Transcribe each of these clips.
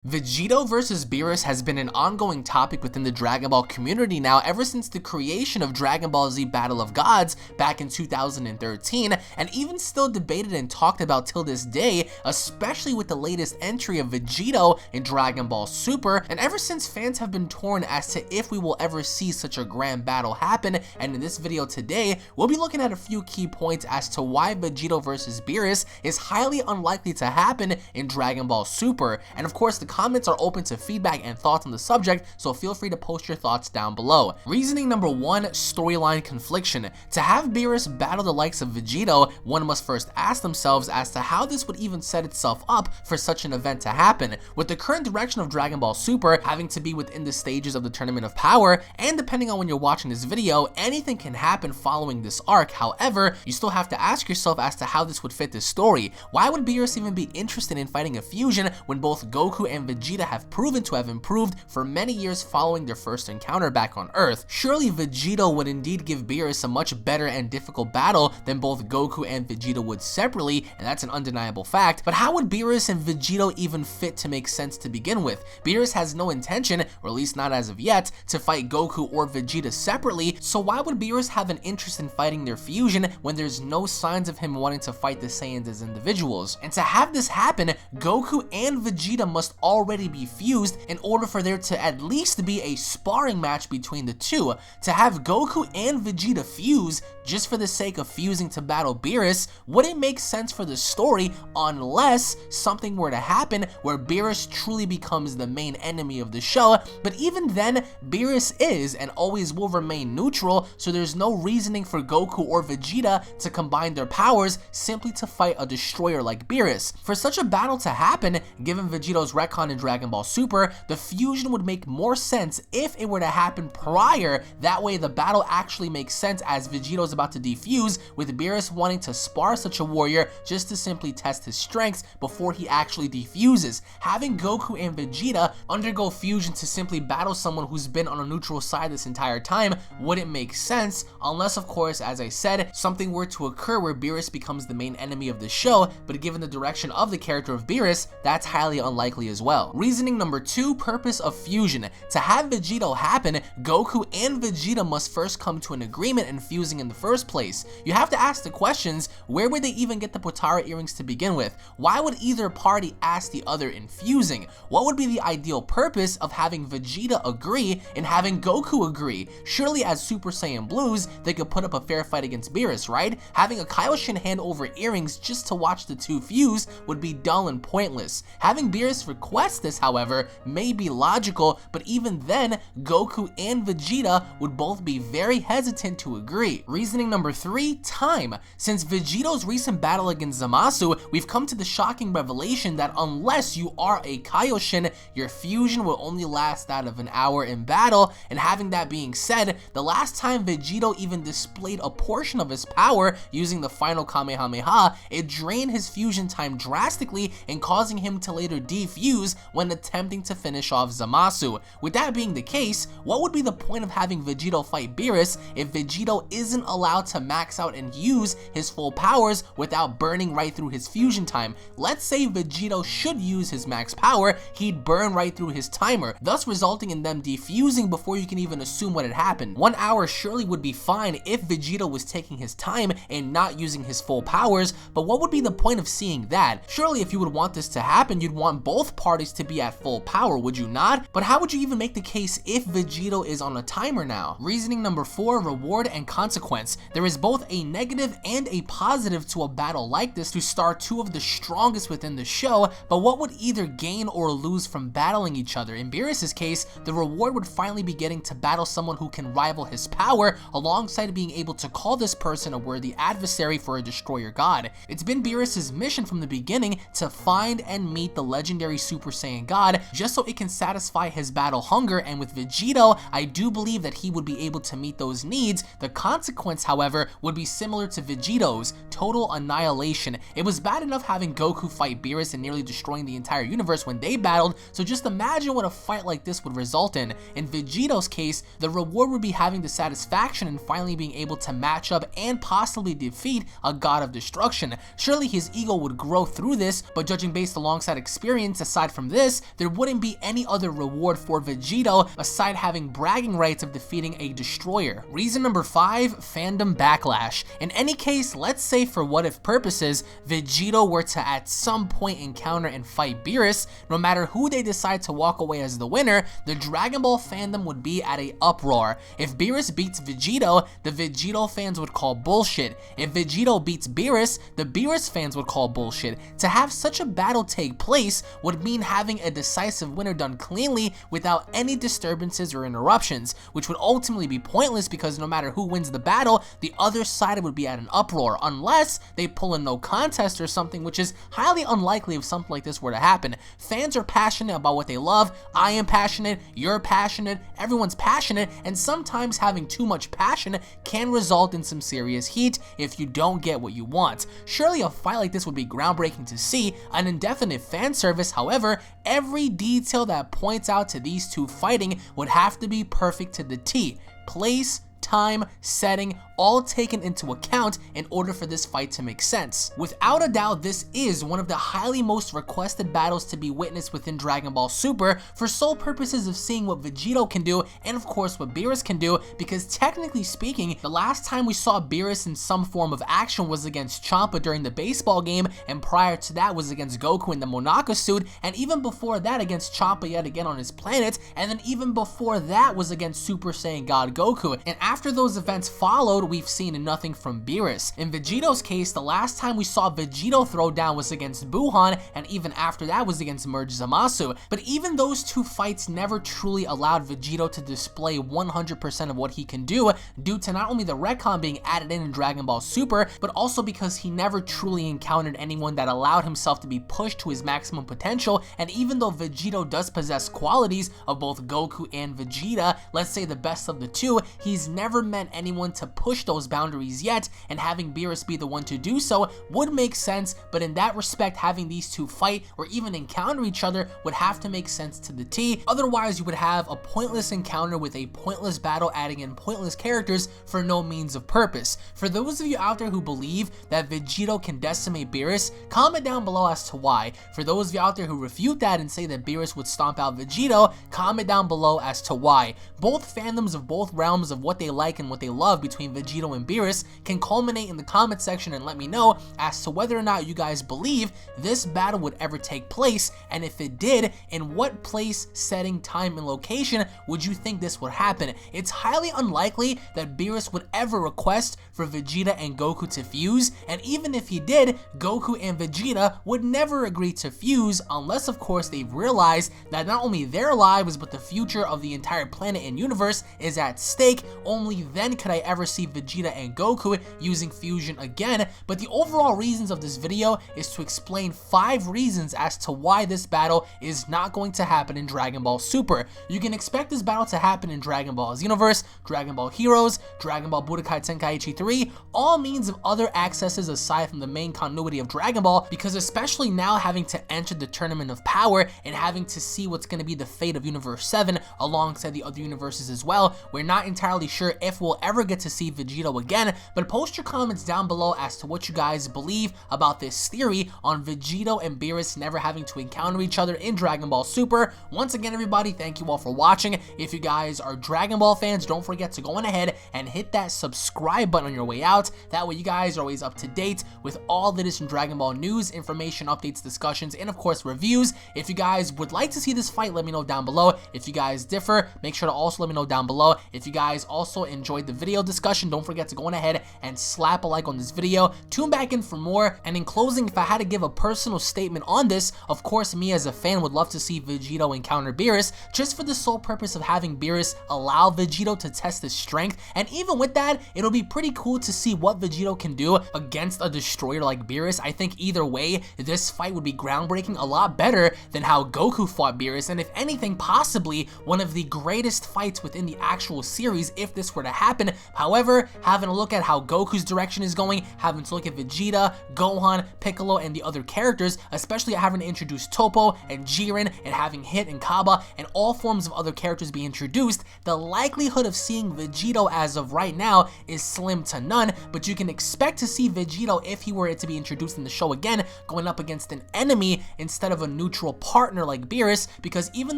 Vegito versus Beerus has been an ongoing topic within the Dragon Ball community now ever since the creation of Dragon Ball Z Battle of Gods back in 2013, and even still debated and talked about till this day, especially with the latest entry of Vegito in Dragon Ball Super, and ever since fans have been torn as to if we will ever see such a grand battle happen. And in this video today, we'll be looking at a few key points as to why Vegito versus Beerus is highly unlikely to happen in Dragon Ball Super, and of course the comments are open to feedback and thoughts on the subject, so feel free to post your thoughts down below. Reasoning number 1, storyline confliction. To have Beerus battle the likes of Vegito, one must first ask themselves as to how this would even set itself up for such an event to happen. With the current direction of Dragon Ball Super having to be within the stages of the Tournament of Power, and depending on when you're watching this video, anything can happen following this arc. However, you still have to ask yourself as to how this would fit this story. Why would Beerus even be interested in fighting a fusion when both Goku and Vegeta have proven to have improved for many years following their first encounter back on Earth? Surely Vegito would indeed give Beerus a much better and difficult battle than both Goku and Vegeta would separately, and that's an undeniable fact. But how would Beerus and Vegito even fit to make sense to begin with? Beerus has no intention, or at least not as of yet, to fight Goku or Vegeta separately, so why would Beerus have an interest in fighting their fusion when there's no signs of him wanting to fight the Saiyans as individuals? And to have this happen, Goku and Vegeta must already be fused in order for there to at least be a sparring match between the two. To have Goku and Vegeta fuse just for the sake of fusing to battle Beerus wouldn't make sense for the story unless something were to happen where Beerus truly becomes the main enemy of the show. But even then, Beerus is and always will remain neutral, so there's no reasoning for Goku or Vegeta to combine their powers simply to fight a destroyer like Beerus. For such a battle to happen, given Vegito's retcon in Dragon Ball Super, the fusion would make more sense if it were to happen prior. That way the battle actually makes sense as Vegito's about to defuse, with Beerus wanting to spar such a warrior just to simply test his strengths before he actually defuses. Having Goku and Vegeta undergo fusion to simply battle someone who's been on a neutral side this entire time wouldn't make sense, unless of course, as I said, something were to occur where Beerus becomes the main enemy of the show, but given the direction of the character of Beerus, that's highly unlikely as well. Reasoning number 2, purpose of fusion. To have Vegito happen, Goku and Vegeta must first come to an agreement in fusing in the first place. You have to ask the questions, where would they even get the Potara earrings to begin with? Why would either party ask the other in fusing? What would be the ideal purpose of having Vegeta agree and having Goku agree? Surely as Super Saiyan Blues, they could put up a fair fight against Beerus, right? Having a Kaioshin hand over earrings just to watch the two fuse would be dull and pointless. Having Beerus request this, however, may be logical, but even then, Goku and Vegeta would both be very hesitant to agree. Reasoning number 3, time. Since Vegito's recent battle against Zamasu, we've come to the shocking revelation that unless you are a Kaioshin, your fusion will only last out of an hour in battle. And having that being said, the last time Vegito even displayed a portion of his power using the final Kamehameha, it drained his fusion time drastically and causing him to later defuse when attempting to finish off Zamasu. With that being the case, what would be the point of having Vegito fight Beerus if Vegito isn't allowed to max out and use his full powers without burning right through his fusion time? Let's say Vegito should use his max power, he'd burn right through his timer, thus resulting in them defusing before you can even assume what had happened. 1 hour surely would be fine if Vegito was taking his time and not using his full powers, but what would be the point of seeing that? Surely if you would want this to happen, you'd want both parties to be at full power, would you not? But how would you even make the case if Vegito is on a timer now? Reasoning number 4, reward and consequence. There is both a negative and a positive to a battle like this to star two of the strongest within the show, but what would either gain or lose from battling each other? In Beerus' case, the reward would finally be getting to battle someone who can rival his power, alongside being able to call this person a worthy adversary for a destroyer god. It's been Beerus' mission from the beginning to find and meet the legendary Super Saiyan God just so it can satisfy his battle hunger, and with Vegito, I do believe that he would be able to meet those needs. The consequence, however, would be similar to Vegito's, total annihilation. It was bad enough having Goku fight Beerus and nearly destroying the entire universe when they battled, so just imagine what a fight like this would result in. In Vegito's case, the reward would be having the satisfaction in finally being able to match up and possibly defeat a god of destruction. Surely his ego would grow through this, but judging based alongside experience, aside from this, there wouldn't be any other reward for Vegito aside having bragging rights of defeating a destroyer. Reason number 5, Fandom Backlash. In any case, let's say for what if purposes, Vegito were to at some point encounter and fight Beerus. No matter who they decide to walk away as the winner, the Dragon Ball fandom would be at a uproar. If Beerus beats Vegito, the Vegito fans would call bullshit. If Vegito beats Beerus, the Beerus fans would call bullshit. To have such a battle take place would mean having a decisive winner done cleanly without any disturbances or interruptions, which would ultimately be pointless because no matter who wins the battle, the other side would be at an uproar, unless they pull a no contest or something, which is highly unlikely if something like this were to happen. Fans are passionate about what they love, I am passionate, you're passionate, everyone's passionate, and sometimes having too much passion can result in some serious heat if you don't get what you want. Surely a fight like this would be groundbreaking to see, an indefinite fan service. However, every detail that points out to these two fighting would have to be perfect to the T. Place, time, setting, all taken into account in order for this fight to make sense. Without a doubt, this is one of the highly most requested battles to be witnessed within Dragon Ball Super for sole purposes of seeing what Vegito can do and of course what Beerus can do, because technically speaking, the last time we saw Beerus in some form of action was against Champa during the baseball game, and prior to that was against Goku in the Monaka suit, and even before that against Champa yet again on his planet, and then even before that was against Super Saiyan God Goku. And after those events followed, we've seen nothing from Beerus. In Vegito's case, the last time we saw Vegito throw down was against Buhan, and even after that was against Merge Zamasu. But even those two fights never truly allowed Vegito to display 100% of what he can do, due to not only the retcon being added in Dragon Ball Super, but also because he never truly encountered anyone that allowed himself to be pushed to his maximum potential. And even though Vegito does possess qualities of both Goku and Vegeta, let's say the best of the two, he's never met anyone to push those boundaries yet, and having Beerus be the one to do so would make sense. But in that respect, having these two fight or even encounter each other would have to make sense to the T. Otherwise, you would have a pointless encounter with a pointless battle adding in pointless characters for no means of purpose. For those of you out there who believe that Vegito can decimate Beerus, comment down below as to why. For those of you out there who refute that and say that Beerus would stomp out Vegito, comment down below as to why. Both fandoms of both realms of what they like and what they love between Vegito and Beerus can culminate in the comment section and let me know as to whether or not you guys believe this battle would ever take place, and if it did, in what place, setting, time, and location would you think this would happen. It's highly unlikely that Beerus would ever request for Vegeta and Goku to fuse, and even if he did, Goku and Vegeta would never agree to fuse unless of course they've realized that not only their lives but the future of the entire planet and universe is at stake. Only then could I ever see Vegeta and Goku using fusion again. But the overall reasons of this video is to explain 5 reasons as to why this battle is not going to happen in Dragon Ball Super. You can expect this battle to happen in Dragon Ball Xenoverse, Dragon Ball Heroes, Dragon Ball Budokai Tenkaichi 3, all means of other accesses aside from the main continuity of Dragon Ball, because especially now having to enter the Tournament of Power and having to see what's going to be the fate of Universe 7 alongside the other universes as well, we're not entirely sure if we'll ever get to see Vegito again. But post your comments down below as to what you guys believe about this theory on Vegito and Beerus never having to encounter each other in Dragon Ball Super. Once again, everybody, thank you all for watching. If you guys are Dragon Ball fans, don't forget to go on ahead and hit that subscribe button on your way out. That way you guys are always up to date with all the latest Dragon Ball news, information, updates, discussions, and of course reviews. If you guys would like to see this fight, let me know down below. If you guys differ, make sure to also let me know down below. If you guys also enjoyed the video discussion, don't forget to go on ahead and slap a like on this video. Tune back in for more. And in closing, if I had to give a personal statement on this, of course me as a fan would love to see Vegito encounter Beerus, just for the sole purpose of having Beerus allow Vegito to test his strength. And even with that, it'll be pretty cool to see what Vegito can do against a destroyer like Beerus. I think either way, this fight would be groundbreaking, a lot better than how Goku fought Beerus, and if anything, possibly one of the greatest fights within the actual series if this were to happen. However, having a look at how Goku's direction is going, having to look at Vegeta, Gohan, Piccolo, and the other characters, especially having to introduce Toppo and Jiren, and having Hit and Kaba, and all forms of other characters be introduced, the likelihood of seeing Vegito as of right now is slim to none, but you can expect to see Vegito, if he were to be introduced in the show again, going up against an enemy instead of a neutral partner like Beerus, because even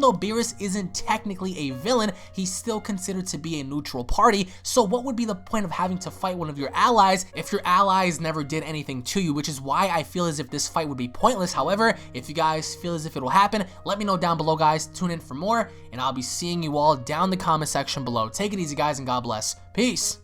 though Beerus isn't technically a villain, he's still considered to be a neutral party. So what would be the point of having to fight one of your allies if your allies never did anything to you, which is why I feel as if this fight would be pointless. However, if you guys feel as if it will happen, let me know down below, guys. Tune in for more, and I'll be seeing you all down in the comment section below. Take it easy, guys, and God bless. Peace.